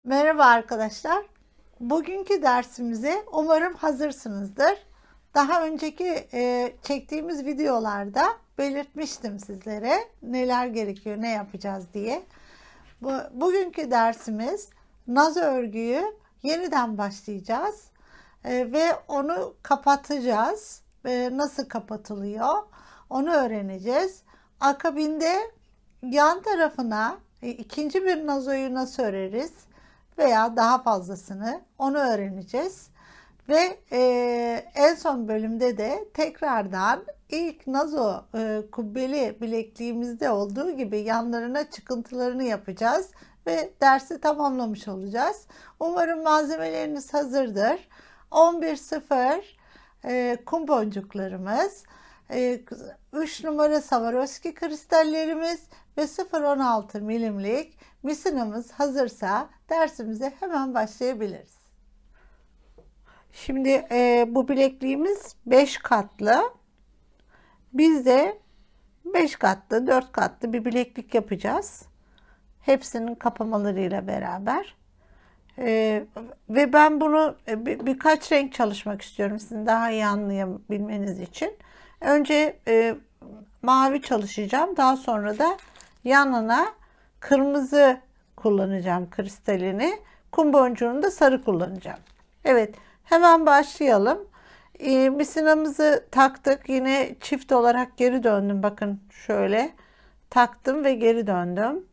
Merhaba arkadaşlar. Bugünkü dersimize umarım hazırsınızdır. Daha önceki çektiğimiz videolarda belirtmiştim sizlere neler gerekiyor, ne yapacağız diye. Bugünkü dersimiz nazo örgüyü yeniden başlayacağız ve onu kapatacağız. Nasıl kapatılıyor onu öğreneceğiz. Akabinde yan tarafına ikinci bir nazoyu nasıl öreriz veya daha fazlasını onu öğreneceğiz. Ve en son bölümde de tekrardan ilk nazo kubbeli bilekliğimizde olduğu gibi yanlarına çıkıntılarını yapacağız ve dersi tamamlamış olacağız. Umarım malzemeleriniz hazırdır. 11.0 kum boncuklarımız, 3 numara Swarovski kristallerimiz ve 0.16 milimlik misinamız hazırsa dersimize hemen başlayabiliriz. Şimdi bu bilekliğimiz 5 katlı. Biz de 5 katlı, 4 katlı bir bileklik yapacağız. Hepsinin kapamalarıyla beraber. Ve ben bunu birkaç renk çalışmak istiyorum sizin daha iyi anlayabilmeniz için. Önce mavi çalışacağım. Daha sonra da yanına kırmızı kullanacağım kristalini. Kum boncuğunu da sarı kullanacağım. Evet, hemen başlayalım. Misinamızı taktık. Yine çift olarak geri döndüm. Bakın şöyle taktım ve geri döndüm.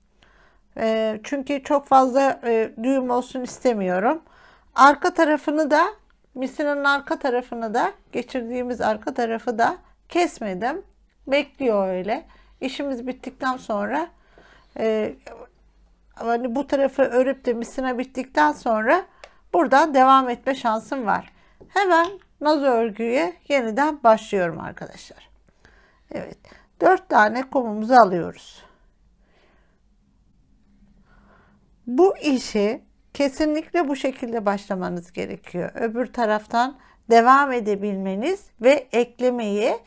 Çünkü çok fazla düğüm olsun istemiyorum. Arka tarafını da misinanın arka tarafını da geçirdiğimiz arka tarafı da kesmedim. Bekliyor öyle. İşimiz bittikten sonra hani bu tarafı örüp de misina bittikten sonra buradan devam etme şansım var. Hemen nazo örgüye yeniden başlıyorum arkadaşlar. Evet. 4 tane kumumuzu alıyoruz. Bu işi kesinlikle bu şekilde başlamanız gerekiyor. Öbür taraftan devam edebilmeniz ve eklemeyi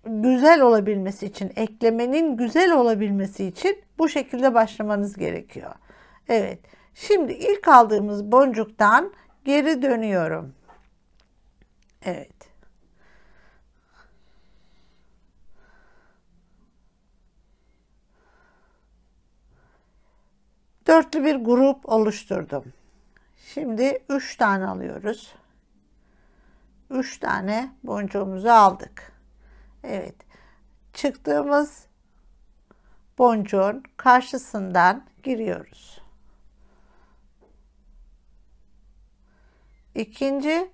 güzel olabilmesi için, eklemenin güzel olabilmesi için bu şekilde başlamanız gerekiyor. Evet. Şimdi ilk aldığımız boncuktan geri dönüyorum. Evet. Dörtlü bir grup oluşturdum. Şimdi 3 tane alıyoruz. 3 tane boncuğumuzu aldık. Evet. Çıktığımız boncuğun karşısından giriyoruz. İkinci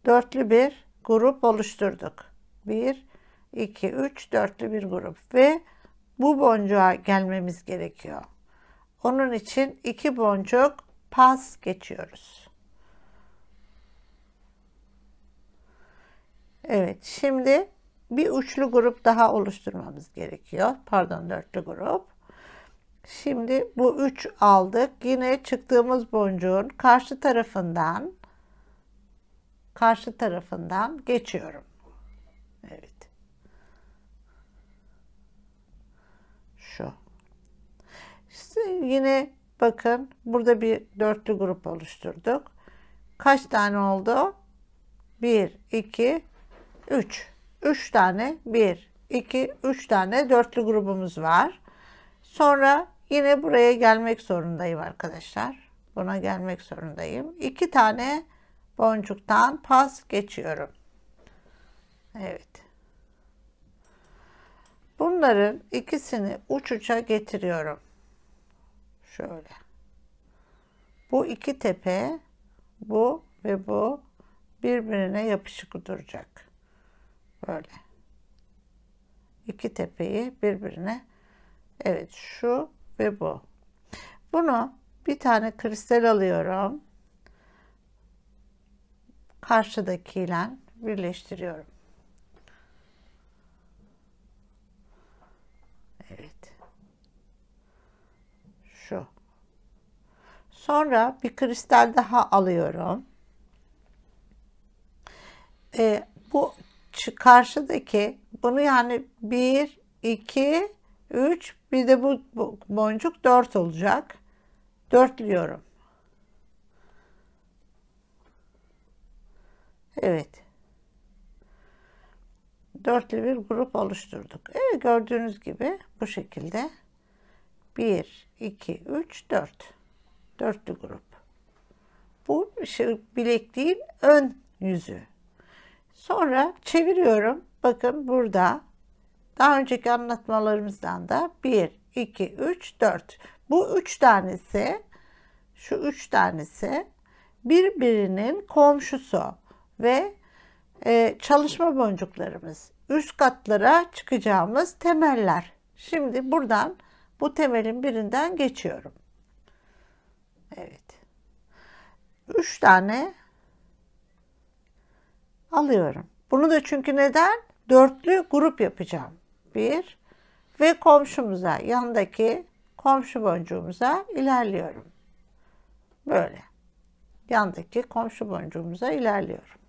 dörtlü bir grup oluşturduk. 1, 2, 3 dörtlü bir grup ve bu boncuğa gelmemiz gerekiyor. Onun için 2 boncuk pas geçiyoruz. Evet, şimdi bir üçlü grup daha oluşturmamız gerekiyor. Pardon, dörtlü grup. Şimdi bu 3 aldık. Yine çıktığımız boncuğun karşı tarafından geçiyorum. Evet. Şu. İşte yine bakın burada bir dörtlü grup oluşturduk. Kaç tane oldu? 1, 2, 3. 3 tane 1, 2, 3 tane dörtlü grubumuz var. Sonra yine buraya gelmek zorundayım arkadaşlar. Buna gelmek zorundayım. 2 tane boncuktan pas geçiyorum. Evet. Bunların ikisini uç uça getiriyorum. Şöyle. Bu iki tepe, bu ve bu birbirine yapışık duracak. Böyle. İki tepeyi birbirine. Evet, şu ve bu. Bunu bir tane kristal alıyorum. Karşıdakiyle birleştiriyorum. Evet. Şu. Sonra bir kristal daha alıyorum. Bu karşıdaki bunu yani 1, 2, 3 bir de bu boncuk 4 olacak. dörtlüyorum. Evet. Dörtlü bir grup oluşturduk. Evet, gördüğünüz gibi bu şekilde 1, 2, 3, 4. Dörtlü grup. Bu bilekliğin ön yüzü. Sonra çeviriyorum. Bakın burada daha önceki anlatmalarımızdan da 1, 2, 3, 4. Bu 3 tanesi, şu 3 tanesi birbirinin komşusu ve çalışma boncuklarımız. Üst katlara çıkacağımız temeller. Şimdi buradan bu temelin birinden geçiyorum. Evet. 3 tane alıyorum. Bunu da çünkü neden? Dörtlü grup yapacağım. 1 ve komşumuza, yandaki komşu boncuğumuza ilerliyorum. Böyle. Yandaki komşu boncuğumuza ilerliyorum.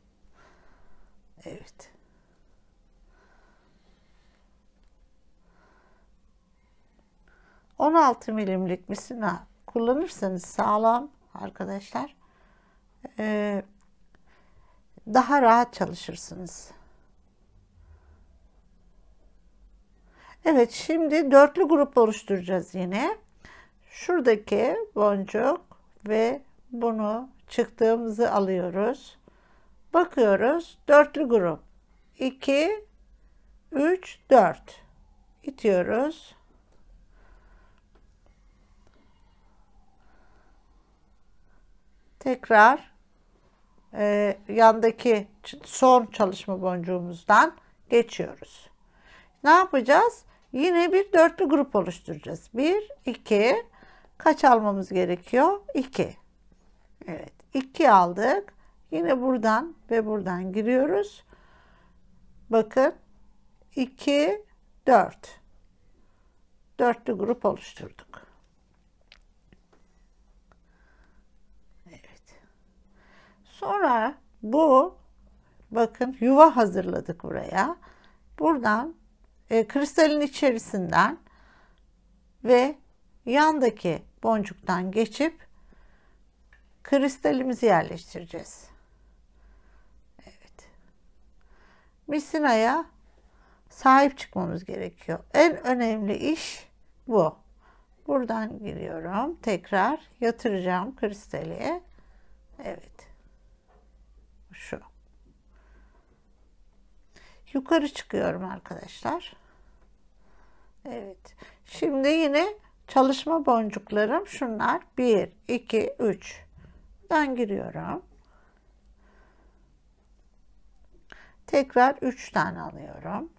Evet. ...16 milimlik misina kullanırsanız sağlam arkadaşlar, daha rahat çalışırsınız. Evet, şimdi dörtlü grup oluşturacağız yine. Şuradaki boncuk ve bunu çıktığımızı alıyoruz. Bakıyoruz. Dörtlü grup. 2, 3, 4. İtiyoruz. Tekrar yandaki son çalışma boncuğumuzdan geçiyoruz. Ne yapacağız? Yine bir dörtlü grup oluşturacağız. 1, 2. Kaç almamız gerekiyor? 2. Evet. 2 aldık. Yine buradan ve buradan giriyoruz. Bakın. 2, 4. Dörtlü grup oluşturduk. Evet. Sonra bu, bakın, yuva hazırladık buraya. Buradan kristalin içerisinden ve yandaki boncuktan geçip kristalimizi yerleştireceğiz. Evet. Misinaya sahip çıkmamız gerekiyor. En önemli iş bu. Buradan giriyorum. Tekrar yatıracağım kristali. Evet. Şu. Yukarı çıkıyorum arkadaşlar. Evet. Şimdi yine çalışma boncuklarım şunlar. 1, 2, 3. Ben giriyorum. Tekrar 3 tane alıyorum.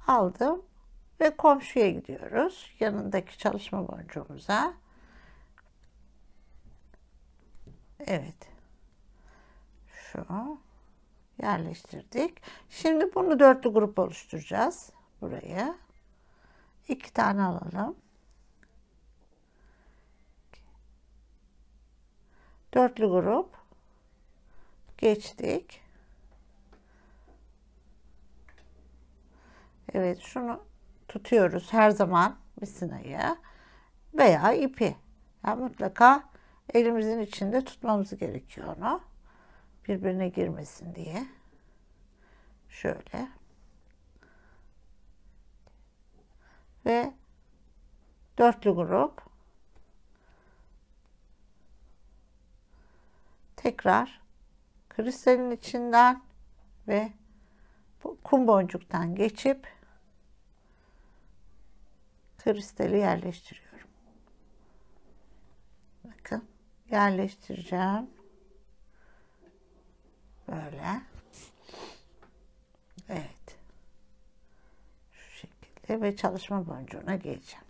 Aldım ve komşuya gidiyoruz. Yanındaki çalışma boncuğumuza. Evet. Şu. Yerleştirdik. Şimdi bunu dörtlü grup oluşturacağız. Buraya 2 tane alalım. Dörtlü grup geçtik. Evet, şunu tutuyoruz her zaman, misinayı veya ipi. Yani mutlaka elimizin içinde tutmamız gerekiyor onu. Birbirine girmesin diye. Şöyle. Ve dörtlü grup. Tekrar kristalin içinden ve bu kum boncuktan geçip kristali yerleştiriyorum. Bakın, yerleştireceğim. Böyle. Evet. Şu şekilde ve çalışma boncuğuna geleceğim.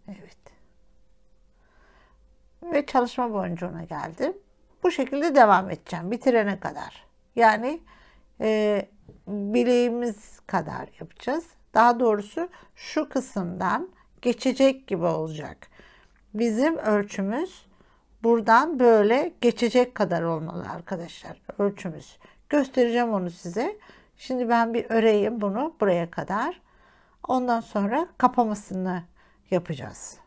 Evet. Ve çalışma boncuğuna geldim. Bu şekilde devam edeceğim bitirene kadar. Yani bileğimiz kadar yapacağız. Daha doğrusu şu kısımdan geçecek gibi olacak. Bizim ölçümüz buradan böyle geçecek kadar olmalı arkadaşlar. Ölçümüz. Göstereceğim onu size. Şimdi ben bir öreyim bunu buraya kadar. Ondan sonra kapamasını yapacağız.